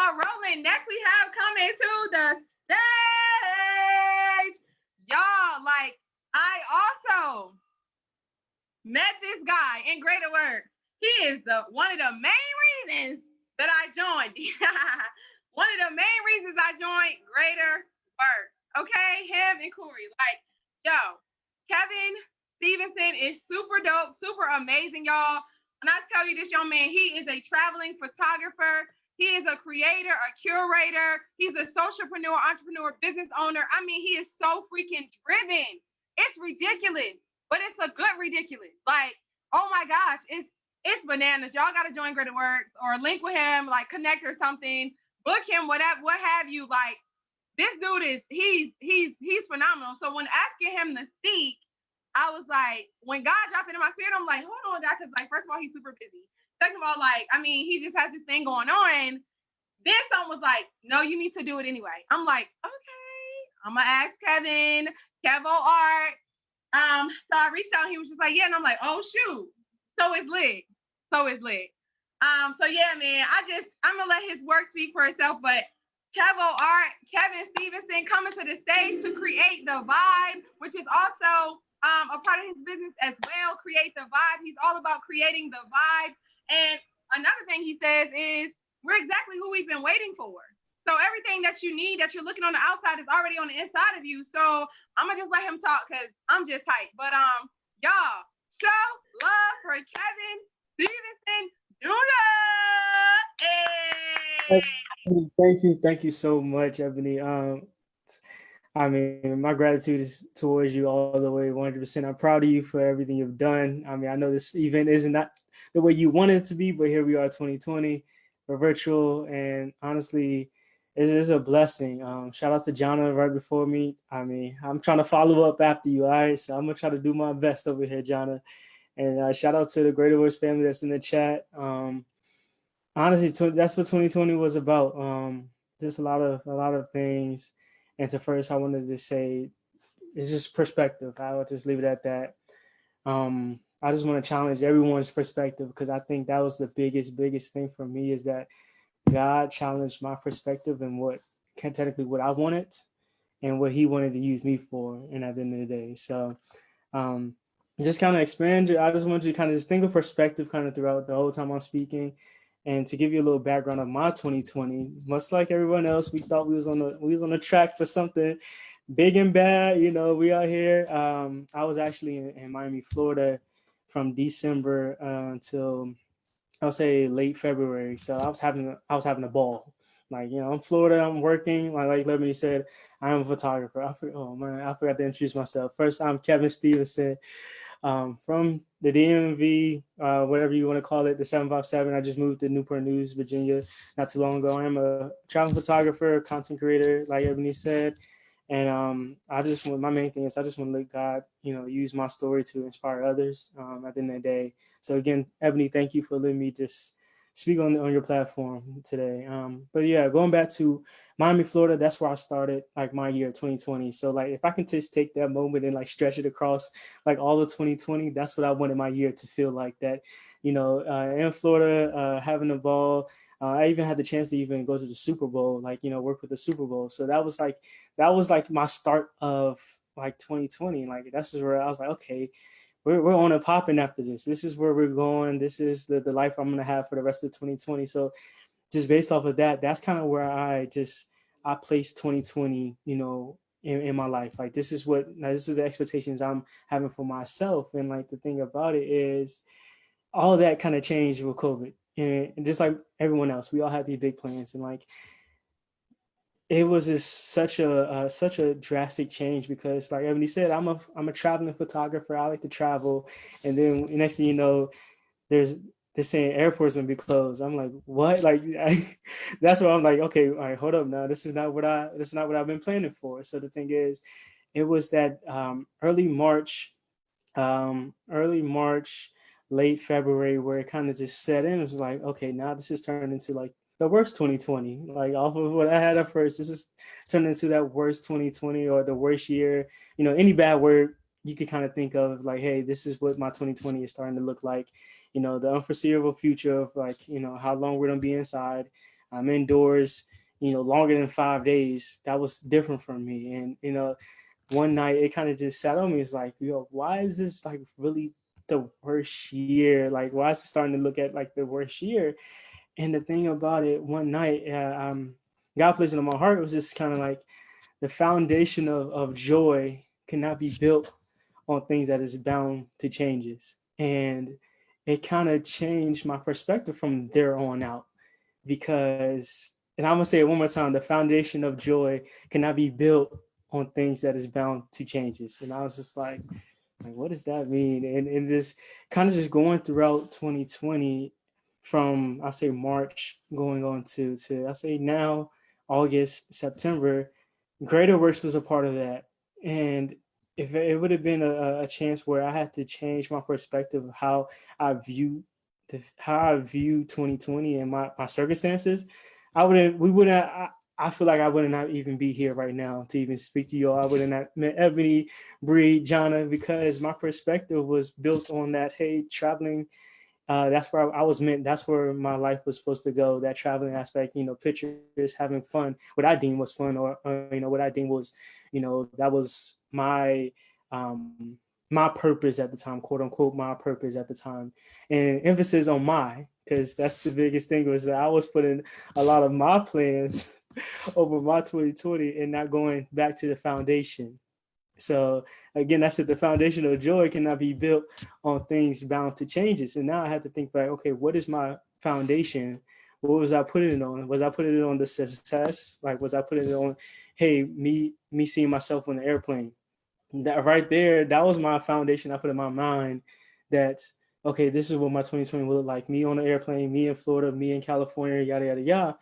ball rolling. Next, we have coming to the stage. Y'all, like, I also met this guy in Greater Works. He is one of the main reasons that I joined. One of the main reasons I joined Greater Works. Okay, him and Corey. Like, yo, Kevin Stephenson is super dope, super amazing, y'all. When I tell you this young man, he is a traveling photographer. He is a creator, a curator. He's a socialpreneur, entrepreneur, business owner. I mean, he is so freaking driven. It's ridiculous, but it's a good ridiculous. Like, oh my gosh, it's bananas. Y'all got to join Greater Works or link with him, like connect or something. Book him, whatever, what have you. Like, this dude is he's phenomenal. So when asking him to speak, I was like, when God dropped it in my spirit, I'm like, hold on, God, because like first of all, he's super busy. Second of all, like, I mean, he just has this thing going on. Then someone was like, no, you need to do it anyway. I'm like, okay, I'm gonna ask Kevin, Kevo Art. So I reached out, he was just like, yeah, and I'm like, oh shoot. So it's lit. So it's lit. So yeah, man, I'm gonna let his work speak for itself, but Kevin Stephenson coming to the stage to create the vibe, which is also a part of his business as well. Create the vibe. He's all about creating the vibe. And another thing he says is we're exactly who we've been waiting for. So everything that you need that you're looking on the outside is already on the inside of you. So I'm gonna just let him talk because I'm just hyped. But y'all, show love for Kevin Stephenson Jr. Hey. Thank you so much, Ebony. I mean, my gratitude is towards you all the way, 100%. I'm proud of you for everything you've done. I mean, I know this event isn't not the way you wanted it to be, but here we are, 2020, we're virtual, and honestly, it's a blessing. Shout out to Jana right before me. I mean, I'm trying to follow up after you, all right? So I'm gonna try to do my best over here, Jana. And shout out to the Greater Works family that's in the chat. Honestly, that's what 2020 was about. Just a lot of things. And to first, I wanted to say, it's just perspective. I would just leave it at that. I just want to challenge everyone's perspective because I think that was the biggest thing for me is that God challenged my perspective and what technically what I wanted and what He wanted to use me for. And at the end of the day, so um, just kind of expand. I just want you to kind of just think of perspective kind of throughout the whole time I'm speaking. And to give you a little background of my 2020, much like everyone else, we thought we was on the track for something big and bad. You know, we out here. I was actually in Miami, Florida, from December until I'll say late February. So I was having a ball. Like, you know, I'm Florida. I'm working. Like Ebony said, I'm a photographer. Oh man, I forgot to introduce myself. First, I'm Kevin Stevenson from the DMV, whatever you want to call it, the 757. I just moved to Newport News, Virginia, not too long ago. I'm a travel photographer, content creator, like Ebony said. And my main thing is I just want to let God, use my story to inspire others at the end of the day. So again, Ebony, thank you for letting me just speak on your platform today. But yeah, going back to Miami, Florida, that's where I started like my year 2020. So like if I can just take that moment and like stretch it across like all of 2020, that's what I wanted my year to feel like that, in Florida, having a ball. I even had the chance to even go to the Super Bowl, like, work with the Super Bowl. So that was like my start of like 2020. Like that's just where I was like, okay, we're on and popping after this. This is where we're going. This is the life I'm gonna have for the rest of 2020. So just based off of that, that's kind of where I placed 2020, in my life. Like this is the expectations I'm having for myself. And like the thing about it is all of that kind of changed with COVID. And just like everyone else, we all had these big plans, and like it was just such a drastic change because, like Ebony said, I'm a traveling photographer. I like to travel, and then next thing you know, there's they're saying airports gonna be closed. I'm like, what? Like, that's why I'm like, okay, all right, hold up now. This is not what I've been planning for. So the thing is, it was that early March, late February, where it kind of just set in. It was like, okay, now this is turned into like the worst 2020. Like off of what I had at first, this is turned into that worst 2020 or the worst year. Any bad word you could kind of think of like, hey, this is what my 2020 is starting to look like. The unforeseeable future of like, how long we're gonna be inside. I'm indoors, longer than 5 days. That was different for me. And, one night it kind of just sat on me. It's like, why is this like really the worst year? Like, why is it starting to look at like the worst year? And the thing about it, one night, God placed it on my heart. It was just kind of like the foundation of joy cannot be built on things that is bound to changes. And it kind of changed my perspective from there on out because, and I'm gonna say it one more time, the foundation of joy cannot be built on things that is bound to changes. And I was just like, what does that mean? And just kind of just going throughout 2020 from I say March going on to I say now August, September, Greater Works was a part of that. And if it would have been a chance where I had to change my perspective of how I view how I view 2020 and my circumstances, we wouldn't I feel like I would not even be here right now to even speak to you all. I would have not met Ebony, Bree, Jana, because my perspective was built on that, hey, traveling, that's where I was meant. That's where my life was supposed to go. That traveling aspect, pictures, having fun. What I deemed was fun, or what I deemed was, that was my purpose at the time, quote unquote, my purpose at the time, and emphasis on my, because that's the biggest thing was that I was putting a lot of my plans over my 2020 and not going back to the foundation. So again, I said the foundation of joy cannot be built on things bound to changes. And now I have to think back, okay, what is my foundation? What was I putting it on? Was I putting it on the success? Like, was I putting it on, hey, me seeing myself on the airplane? That right there, that was my foundation I put in my mind that, okay, this is what my 2020 will look like. Me on the airplane, me in Florida, me in California, yada, yada, yada.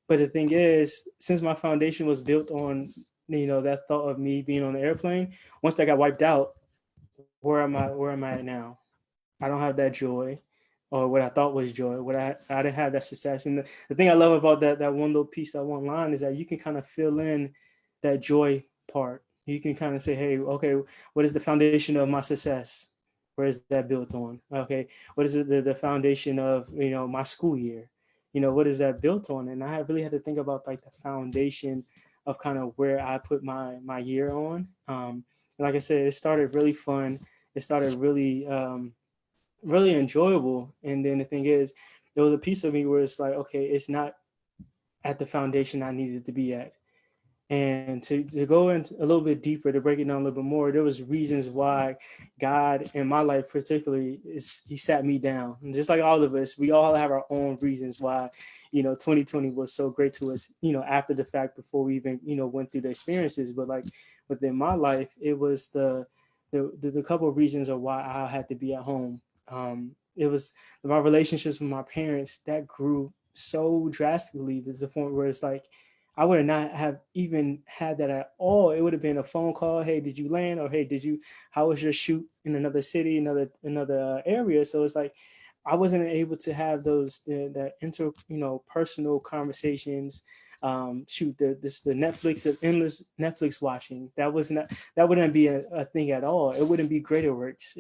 But the thing is, since my foundation was built on, that thought of me being on the airplane, once that got wiped out, where am I at now? I don't have that joy or what I thought was joy. I didn't have that success. And the thing I love about that one little piece, that one line is that you can kind of fill in that joy part. You can kind of say, hey, okay, what is the foundation of my success? Where is that built on? Okay, what is the foundation of my school year? What is that built on? And I really had to think about like the foundation of kind of where I put my year on. And like I said, it started really fun. It started really enjoyable. And then the thing is, there was a piece of me where it's like, okay, it's not at the foundation I needed to be at. And to go in a little bit deeper, to break it down a little bit more, there was reasons why God in my life particularly he sat me down. And just like all of us, we all have our own reasons why 2020 was so great to us, after the fact, before we even went through the experiences. But like within my life, it was the couple of reasons of why I had to be at home. It was my relationships with my parents that grew so drastically to the point where it's like I would have not have even had that at all. It would have been a phone call. Hey, did you land? Or hey, how was your shoot in another city, another area? So it's like I wasn't able to have those that inter personal conversations. Shoot, the Netflix of endless Netflix watching. That wouldn't be a thing at all. It wouldn't be Greater Works.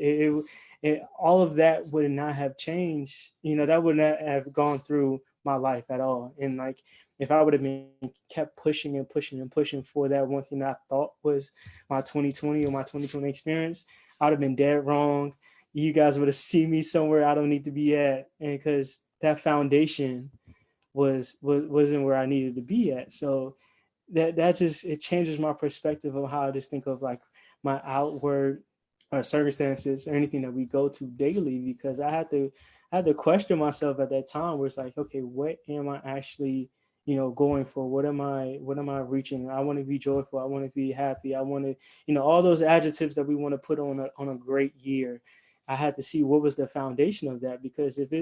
All of that would not have changed. That would not have gone through my life at all. And like if I would have been kept pushing and pushing and pushing for that one thing that I thought was my 2020 or my 2020 experience, I would have been dead wrong. You guys would have seen me somewhere I don't need to be at, and because that foundation wasn't where I needed to be at. So that just it changes my perspective of how I just think of like my outward circumstances or anything that we go to daily, because I had to question myself at that time where it's like, okay, what am I actually going for? What am I reaching? I want to be joyful. I want to be happy. I want to all those adjectives that we want to put on a great year. I had to see what was the foundation of that, because if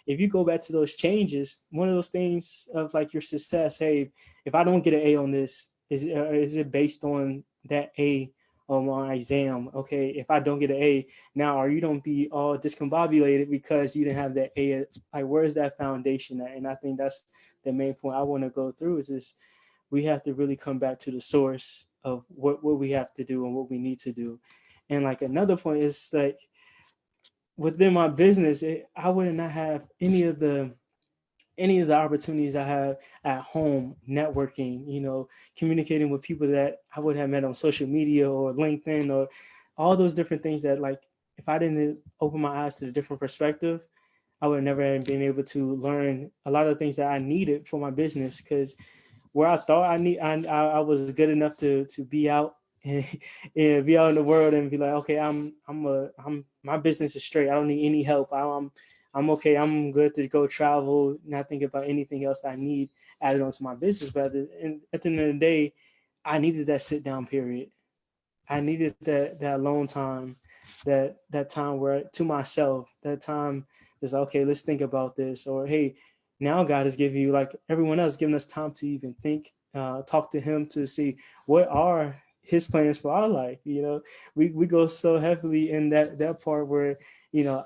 you go back to those changes, one of those things of like your success, hey, if I don't get an A on this, is it based on that A on my exam? Okay, if I don't get an A, now are you don't be all discombobulated because you didn't have that A? Like, where's that foundation at? And I think that's the main point I want to go through is this: we have to really come back to the source of what we have to do and what we need to do. And like another point is like within my business, I would not have any of the opportunities I have at home, networking, communicating with people that I would have met on social media or LinkedIn or all those different things that, like, if I didn't open my eyes to a different perspective, I would never have been able to learn a lot of things that I needed for my business. Because where I thought I was good enough to be out and, and be out in the world and be like, okay, I'm my business is straight. I don't need any help. I'm okay. I'm good to go travel, not think about anything else I need added onto my business. But at the end of the day, I needed that sit down period. I needed that alone time, that time where to myself, that time is okay, let's think about this. Or hey, now God has given you, like everyone else, giving us time to even think, talk to him to see what are his plans for our life. We go so heavily in that part where,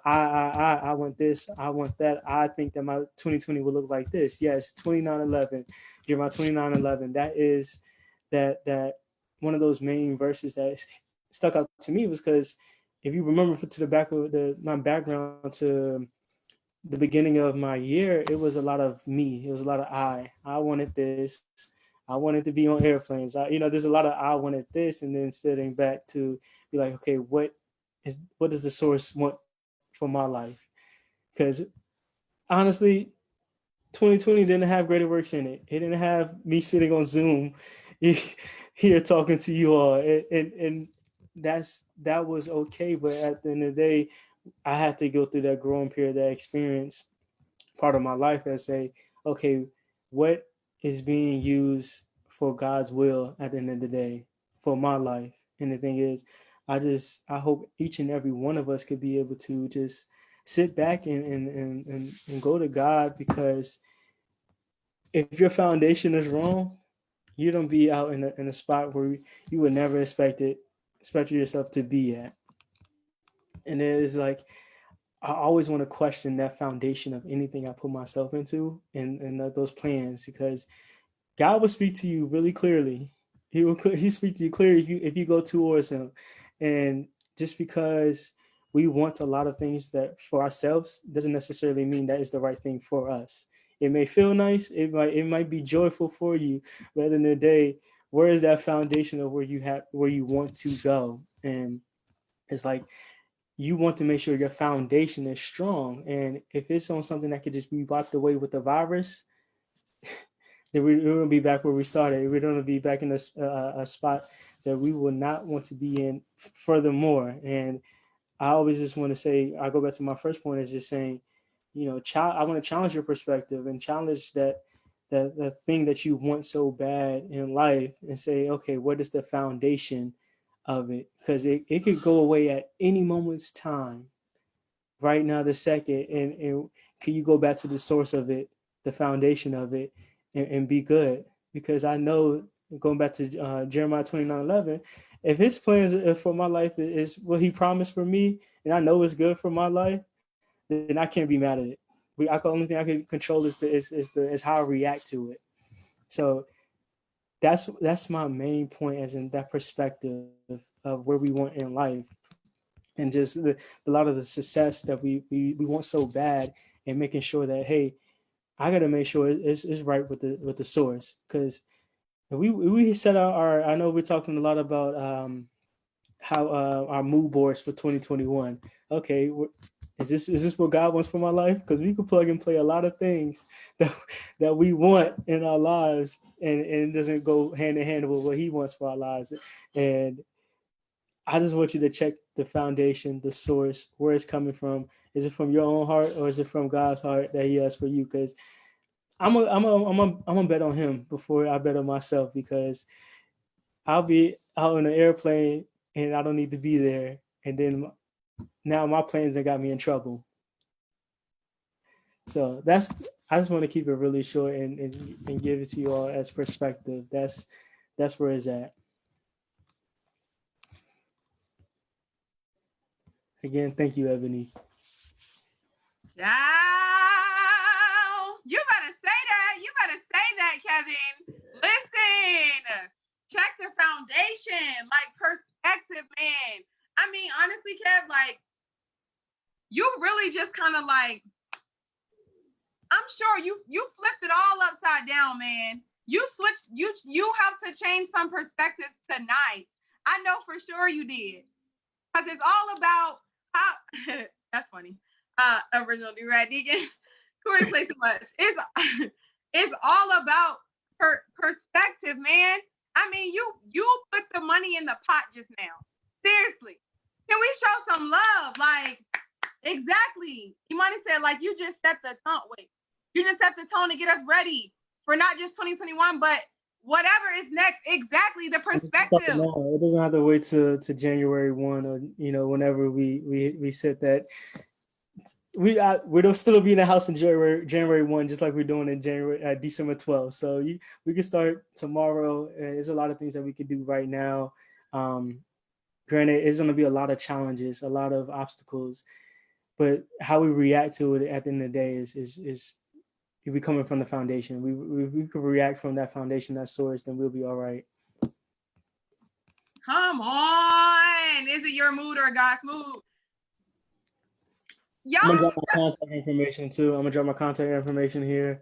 I want this, I want that, I think that my 2020 will look like this. Yes, 29:11, Jeremiah 29:11. That is that one of those main verses that stuck out to me was because if you remember to the back of my background to the beginning of my year, it was a lot of me. It was a lot of I wanted this. I wanted to be on airplanes. There's a lot of I wanted this, and then sitting back to be like, okay, what does the source want for my life? Because honestly, 2020 didn't have Greater Works in it. It didn't have me sitting on Zoom here talking to you all, and that was okay. But at the end of the day, I had to go through that growing period, that experience part of my life, and say, okay, what is being used for God's will at the end of the day for my life? And the thing is, I hope each and every one of us could be able to just sit back and go to God, because if your foundation is wrong, you don't be out in a spot where you would never expect yourself to be at. And it is like, I always want to question that foundation of anything I put myself into, and those plans, because God will speak to you really clearly. He speak to you clearly if you go towards him. And just because we want a lot of things that for ourselves doesn't necessarily mean that is the right thing for us. It may feel nice, it might be joyful for you, but at the end of the day, where is that foundation of where you want to go? And it's like, you want to make sure your foundation is strong. And if it's on something that could just be wiped away with the virus, then we're going to be back where we started. We're going to be back in a spot that we will not want to be in furthermore. And I always just want to say, I go back to my first point, is just saying, I want to challenge your perspective and challenge that thing that you want so bad in life, and say, okay, what is the foundation of it? Because it could go away at any moment's time, right now, the second, and can you go back to the source of it, the foundation of it, and be good? Because I know, going back to Jeremiah 29:11, if his plans for my life is what he promised for me, and I know it's good for my life, then I can't be mad at it. The only thing I can control is how I react to it. So that's my main point, as in that perspective of where we want in life, and just a lot of the success that we want so bad, and making sure that, hey, I got to make sure it's right with the source. Because we set out our, I know we're talking a lot about how our mood boards for 2021. Okay, is this what God wants for my life? Because we could plug and play a lot of things that that we want in our lives, and it doesn't go hand in hand with what He wants for our lives. And I just want you to check the foundation, the source, where it's coming from. Is it from your own heart, or is it from God's heart that He has for you? Because I'm a bet on Him before I bet on myself, because I'll be out in an airplane and I don't need to be there, and then now my plans that got me in trouble. So I just want to keep it really short, and give it to you all as perspective. That's where it's at. Again, thank you, Ebony. Wow. You better say that. You better say that, Kevin. Listen, check the foundation, like perspective, man. I mean, honestly, Kev, like, you really just kind of like, I'm sure you that down, man. You switched. You helped to change some perspectives tonight. I know for sure you did, because it's all about how. That's funny. Original do-rag Deacon. Corey play too much. It's all about perspective, man. I mean, you put the money in the pot just now. Seriously, can we show some love? Like, exactly. Imani said, like, you just set the tone. Wait, you just set the tone to get us ready for not just 2021, but whatever is next. Exactly, the perspective. It doesn't have to wait to January 1 or whenever we set that. We'll still be in the house in January 1, just like we're doing in December 12th. So we can start tomorrow. There's a lot of things that we can do right now. Granted, it's going to be a lot of challenges, a lot of obstacles, but how we react to it at the end of the day is we coming from the foundation. We could react from that foundation, that source, then we'll be all right. Come on. Is it your mood or God's mood? I'm gonna drop my contact information too. I'm gonna drop my contact information here.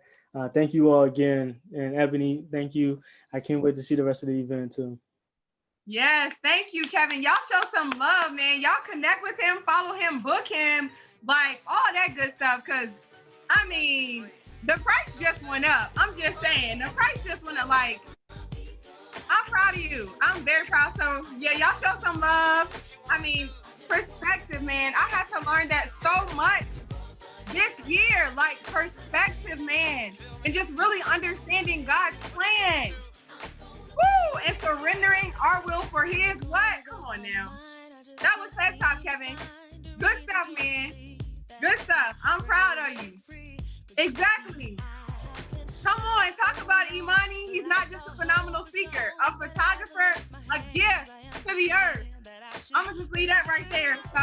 Thank you all again. And Ebony, thank you. I can't wait to see the rest of the event too. Yes, thank you, Kevin. Y'all show some love, man. Y'all connect with him, follow him, book him, like all that good stuff. Cause I mean, the price just went up. I'm just saying, the price just went up. Like, I'm proud of you. I'm very proud. So yeah, y'all show some love. I mean, perspective, man. I had to learn that so much this year, like perspective, man, and just really understanding God's plan. Woo! And surrendering our will for His. What? Come on now. That was TED Talk, Kevin. Good stuff, man. Good stuff. I'm proud of you. Exactly. Come on, talk about Imani. He's not just a phenomenal speaker, a photographer, a gift to the earth. I'm gonna just leave that right there. So,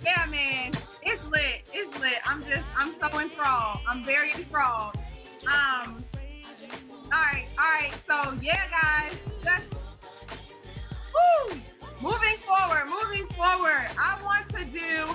yeah, man, it's lit. It's lit. I'm so enthralled. I'm very enthralled. All right. So, yeah, guys, just, moving forward. I want to do